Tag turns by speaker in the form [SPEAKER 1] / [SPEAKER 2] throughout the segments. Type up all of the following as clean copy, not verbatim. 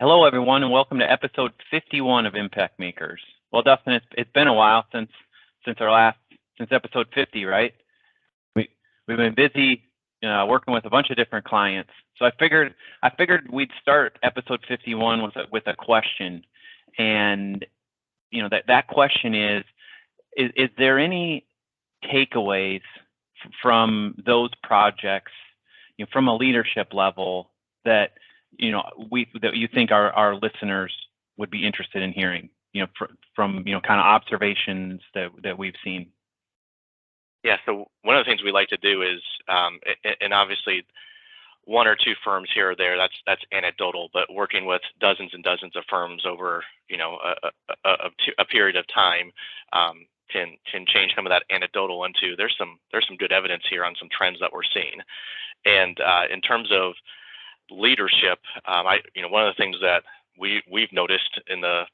[SPEAKER 1] Hello, everyone, and welcome to episode 51 of Impact Makers. Well, Dustin, it's been a while since episode 50, right? We've been busy working with a bunch of different clients, so I figured we'd start episode 51 with a question, and that question is there any takeaways from those projects, from a leadership level that that you think our listeners would be interested in hearing, from kind of observations that we've seen?
[SPEAKER 2] Yeah, so one of the things we like to do is, and obviously one or two firms here or there, that's anecdotal, but working with dozens and dozens of firms over, a period of time, can change some of that anecdotal into there's some good evidence here on some trends that we're seeing. And in terms of leadership, one of the things that we've noticed in the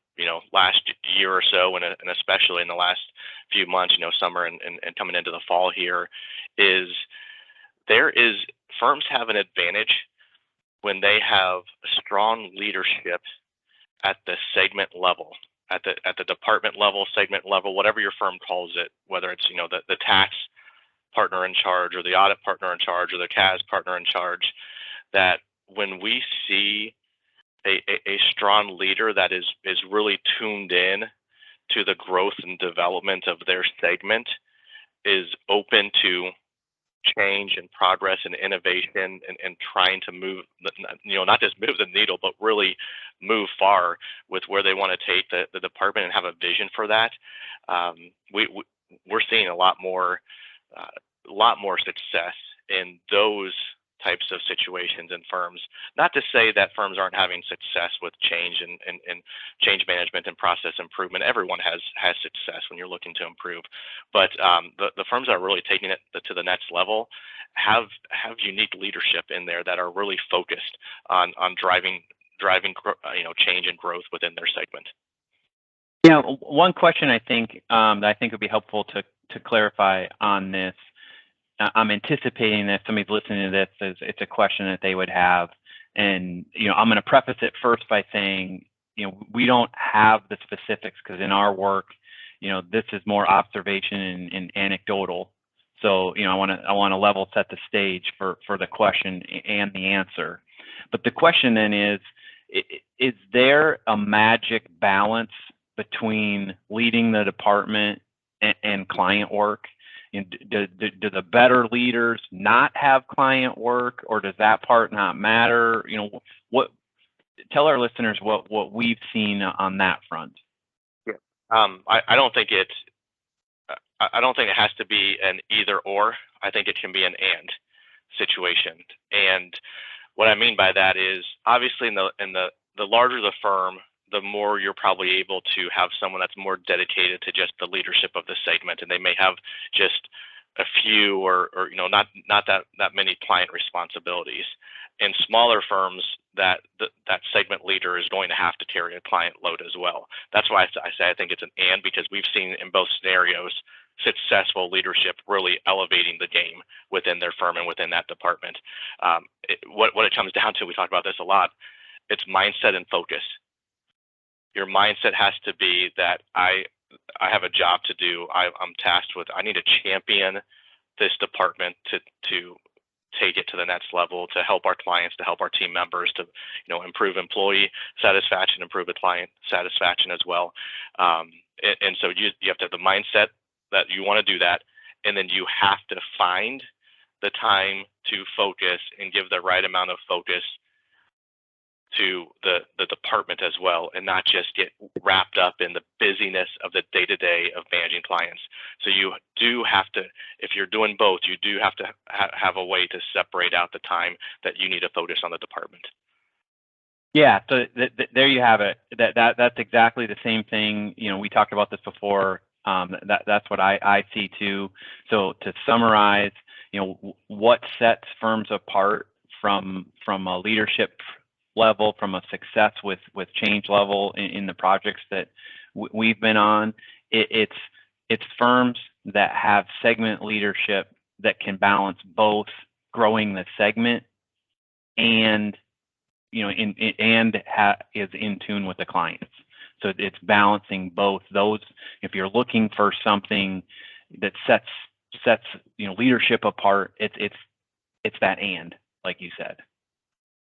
[SPEAKER 2] last year or so, and especially in the last few months, summer and coming into the fall here, is firms have an advantage when they have strong leadership at the segment level, at the department level, segment level, whatever your firm calls it, whether it's the tax partner in charge or the audit partner in charge or the CAS partner in charge. That when we see a strong leader that is really tuned in to the growth and development of their segment, is open to change and progress and innovation and trying to move, not just move the needle, but really move far with where they want to take the department and have a vision for that. We're seeing a lot more success in those types of situations in firms. Not to say that firms aren't having success with change and change management and process improvement. Everyone has success when you're looking to improve, but the firms that are really taking it to the next level have unique leadership in there that are really focused on driving change and growth within their segment.
[SPEAKER 1] One question I think that I think would be helpful to clarify on this. I'm anticipating that somebody's listening to this, it's a question that they would have. And, I'm going to preface it first by saying, we don't have the specifics because in our work, this is more observation and anecdotal. So, I want to level set the stage for the question and the answer. But the question then is there a magic balance between leading the department and client work? Do the better leaders not have client work, or does that part not matter? Tell our listeners what we've seen on that front.
[SPEAKER 2] Yeah. I don't think it has to be an either or. I think it can be an and situation. And what I mean by that is, obviously in the larger the firm, the more you're probably able to have someone that's more dedicated to just the leadership of the segment, and they may have just a few or not that many client responsibilities. In smaller firms, that segment leader is going to have to carry a client load as well. That's why I say I think it's an and, because we've seen in both scenarios successful leadership really elevating the game within their firm and within that department. What it comes down to, we talk about this a lot, it's mindset and focus. Your mindset has to be that I have a job to do. I'm tasked with, I need to champion this department to take it to the next level, to help our clients, to help our team members, to improve employee satisfaction, improve the client satisfaction as well. And so you have to have the mindset that you want to do that, and then you have to find the time to focus and give the right amount of focus to the department as well, and not just get wrapped up in the busyness of the day-to-day of managing clients. So you do have to, if you're doing both, you do have to have a way to separate out the time that you need to focus on the department.
[SPEAKER 1] Yeah, so there you have it. That's exactly the same thing. We talked about this before. That's what I see too. So to summarize, what sets firms apart from a leadership level, from a success with change level in the projects that we've been on, it's firms that have segment leadership that can balance both growing the segment and is in tune with the clients. So it's balancing both those. If you're looking for something that sets leadership apart, it's that and, like you said.